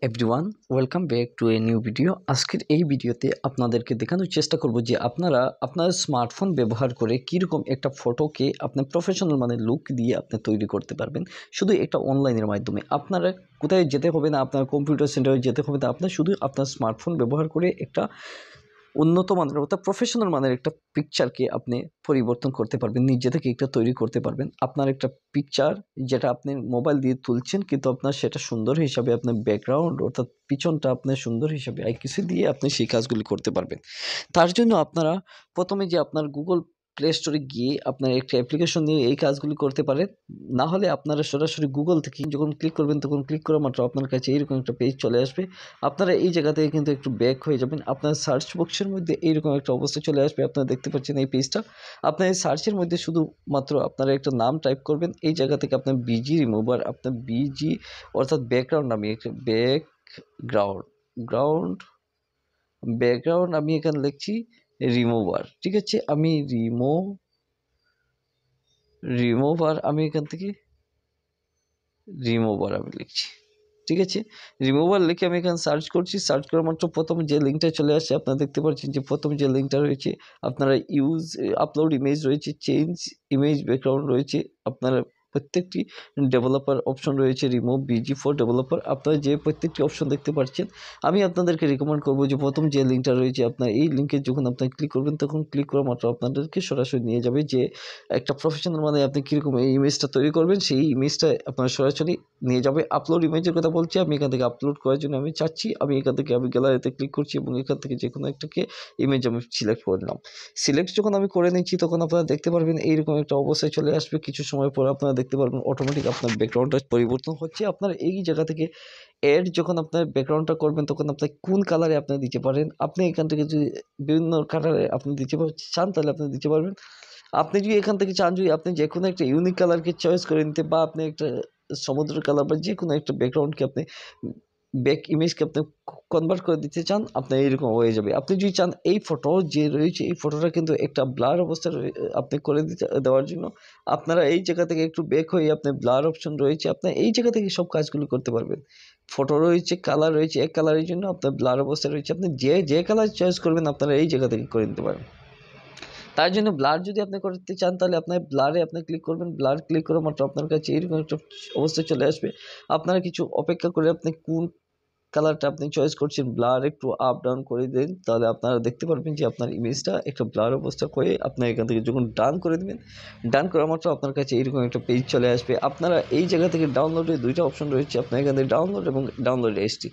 Everyone welcome back to a new video. আজকের এই ভিডিওতে আপনাদেরকে দেখানোর চেষ্টা করব যে আপনারা আপনার স্মার্টফোন ব্যবহার করে কীরকম একটা ফটোকে আপনার প্রফেশনাল মানে লুক দিয়ে আপনি তৈরি করতে পারবেন শুধু একটা অনলাইনের মাধ্যমে। আপনারা কোথায় যেতে হবে না, আপনার কম্পিউটার সেন্টারে যেতে হবে না, আপনার শুধু আপনার স্মার্টফোন ব্যবহার করে একটা উন্নত মানের অর্থাৎ প্রফেশনাল মানের একটা পিকচারকে আপনি পরিবর্তন করতে পারবেন, নিজে থেকে একটা তৈরি করতে পারবেন। আপনার একটা পিকচার যেটা আপনি মোবাইল দিয়ে তুলছেন কিন্তু আপনার সেটা সুন্দর হিসাবে আপনার ব্যাকগ্রাউন্ড অর্থাৎ পিছনটা আপনার সুন্দর হিসাবে কিছু দিয়ে আপনি সেই কাজগুলি করতে পারবেন। তার জন্য আপনারা প্রথমে যে আপনার গুগল প্লে স্টোরে গিয়ে আপনার একটা অ্যাপ্লিকেশন নিয়ে এই কাজগুলি করতে পারেন। না হলে আপনারা সরাসরি গুগল থেকে যখন ক্লিক করবেন তখন ক্লিক করা মাত্র আপনার কাছে এইরকম একটা পেজ চলে আসবে। আপনারা এই জায়গা থেকে কিন্তু একটু ব্যাক হয়ে যাবেন। আপনার সার্চ বক্সের মধ্যে এইরকম একটা অবস্থা চলে আসবে। আপনারা দেখতে পাচ্ছেন এই পেজটা। আপনার এই সার্চের মধ্যে শুধুমাত্র আপনারা একটা নাম টাইপ করবেন। এই জায়গা থেকে আপনার বিজি রিমুভার, আপনার বিজি অর্থাৎ ব্যাকগ্রাউন্ড আমি একটা ব্যাকগ্রাউন্ড আমি এখানে লিখছি রিমুভার। ঠিক আছে, আমি রিমুভার আমি এখান থেকে রিমুভার আমি লিখছি। ঠিক আছে, রিমুভার লিখে আমি এখানে সার্চ করছি। সার্চ করার মাত্র প্রথম যে লিঙ্কটা চলে আসছে আপনারা দেখতে পাচ্ছেন যে প্রথম যে লিঙ্কটা রয়েছে আপনারা আপলোড ইমেজ রয়েছে, চেঞ্জ ইমেজ ব্যাকগ্রাউন্ড রয়েছে, আপনারা প্রত্যেকটি ডেভেলপার অপশন রয়েছে, রিমুভ বিজি ফর ডেভেলপার। আপনারা যে প্রত্যেকটি অপশন দেখতে পাচ্ছেন আমি আপনাদেরকে রিকমেন্ড করবো যে প্রথম যে লিঙ্কটা রয়েছে আপনার এই লিঙ্কে যখন আপনি ক্লিক করবেন তখন ক্লিক করা মাত্র আপনাদেরকে সরাসরি নিয়ে যাবে যে একটা প্রফেশনাল মানে আপনি কীরকম এই ইমেজটা তৈরি করবেন সেই ইমেজটা আপনার সরাসরি নিয়ে যাবে। আপলোড ইমেজের কথা বলছি, আমি এখান থেকে আপলোড করার জন্য আমি চাচ্ছি, আমি এখান থেকে আমি গ্যালারিতে ক্লিক করছি এবং এখান থেকে যে কোনো একটাকে ইমেজ আমি সিলেক্ট করে নিলাম। সিলেক্ট যখন আমি করে নিচ্ছি তখন আপনারা দেখতে পারবেন এইরকম একটা অবস্থায় চলে আসবে। কিছু সময় পর আপনারা দেখতে পারবেন অটোমেটিক আপনার ব্যাকগ্রাউন্ডটা পরিবর্তন হচ্ছে। আপনার এই জায়গা থেকে এড যখন আপনার ব্যাকগ্রাউন্ডটা করবেন তখন আপনি কোন কালারে আপনি দিতে পারেন, আপনি এখান থেকে যদি বিভিন্ন কালারে আপনি দিতে চান তাহলে আপনি দিতে পারবেন। আপনি যদি এখান থেকে চান যদি আপনি যে কোনো একটা ইউনিক কালারকে চয়েস করে নিতে বা আপনি একটা সমুদ্র কালার বা যে কোনো একটা ব্যাকগ্রাউন্ডকে আপনি ব্যাক ইমেজকে আপনি কনভার্ট করে দিতে চান আপনার এইরকম হয়ে যাবে। আপনি যদি চান এই ফটো যে রয়েছে এই ফটোটা কিন্তু একটা ব্লার অবস্থা আপনি করে দেওয়ার জন্য আপনারা এই জায়গা থেকে একটু ব্যাক হয়ে আপনার ব্লার অপশন রয়েছে, আপনার এই জায়গা থেকে সব কাজগুলো করতে পারবেন। ফটো রয়েছে, কালার রয়েছে, এক কালারের জন্য আপনার ব্লার অবস্থা রয়েছে, আপনি যে কালার চয়েস করবেন আপনারা এই জায়গা থেকে করে নিতে পারেন। তার জন্য ব্লার যদি আপনি করতে চান তাহলে আপনার ব্লারে আপনি ক্লিক করবেন। ব্লার ক্লিক করা মাত্র আপনার কাছে এইরকম একটা অবস্থা চলে আসবে। আপনারা কিছু অপেক্ষা করে আপনি কোন কালারটা আপনি চয়েস করছেন ব্লার একটু আপ ডাউন করে দিন, তাহলে আপনারা দেখতে পারবেন যে আপনার ইমেজটা একটা ব্লার অবস্থা করে আপনার এখান থেকে যখন ডান করে দেবেন, ডান করা মাত্র আপনার কাছে এইরকম একটা পেজ চলে আসবে। আপনারা এই জায়গা থেকে ডাউনলোডের দুইটা অপশন রয়েছে, আপনার এখান থেকে ডাউনলোড এবং ডাউনলোড এসডি।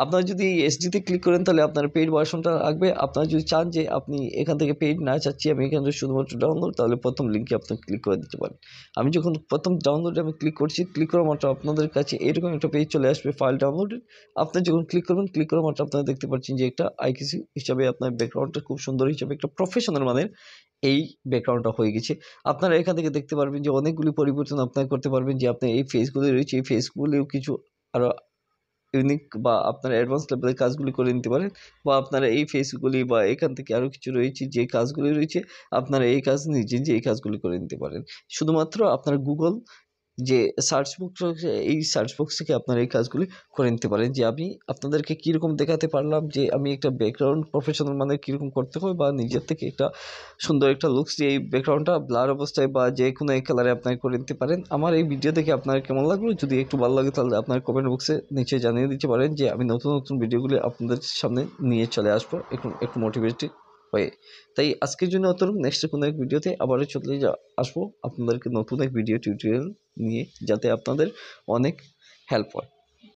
আপনারা যদি এসডিতে ক্লিক করেন তাহলে আপনার পেইড ভার্সনটা লাগবে। আপনারা যদি চান যে আপনি এখান থেকে পেইড না চাচ্ছি আমি এখান থেকে শুধুমাত্র ডাউনলোড, তাহলে প্রথম লিঙ্কে আপনি ক্লিক করে দিতে পারেন। আমি যখন প্রথম ডাউনলোডে আমি ক্লিক করছি, ক্লিক করা মাত্র আপনাদের কাছে এরকম একটা পেজ চলে আসবে ফাইল ডাউনলোডের। আপনি যখন ক্লিক করবেন ক্লিক করা মাত্র আপনারা দেখতে পাচ্ছেন যে একটা আইকিসি হিসাবে আপনার ব্যাকগ্রাউন্ডটা খুব সুন্দর হিসাবে একটা প্রফেশনাল মানের এই ব্যাকগ্রাউন্ডটা হয়ে গেছে। আপনারা এখান থেকে দেখতে পারবেন যে অনেকগুলি পরিবর্তন আপনারা করতে পারবেন যে আপনি এই ফেসগুলি রয়েছে এই ফেসগুলিও কিছু আরও ইউনিক বা আপনার অ্যাডভান্স লেভেলের কাজগুলি করে নিতে পারেন, বা আপনারা এই ফেসগুলি বা এখান থেকে আরও কিছু রয়েছে যে কাজগুলি রয়েছে আপনারা এই কাজ নিজে যে এই কাজগুলি করে নিতে পারেন। শুধুমাত্র আপনার গুগল যে সার্চ বক্স রয়েছে এই সার্চ বক্স থেকে আপনারা এই কাজগুলি করে নিতে পারেন। যে আমি আপনাদেরকে কীরকম দেখাতে পারলাম যে আমি একটা ব্যাকগ্রাউন্ড প্রফেশনাল মানে কীরকম করতে হয় বা নিজের থেকে একটা সুন্দর একটা লুকস যে এই ব্যাকগ্রাউন্ডটা ব্লার অবস্থায় বা যে কোনো এক কালারে আপনারা করে নিতে পারেন। আমার এই ভিডিও দেখে আপনার কেমন লাগলো, যদি একটু ভালো লাগে তাহলে আপনার কমেন্ট বক্সে নিচে জানিয়ে দিতে পারেন যে আমি নতুন নতুন ভিডিওগুলি আপনাদের সামনে নিয়ে চলে আসবো একটু মোটিভেটেড হয়ে। তাই আজকের জন্য অতটুকু, নেক্সট কোনো এক ভিডিওতে আবারও আসবো আপনাদেরকে নতুন এক ভিডিও টিউটোরিয়াল নিয়ে, যাতে আপনাদের অনেক হেল্প হয়।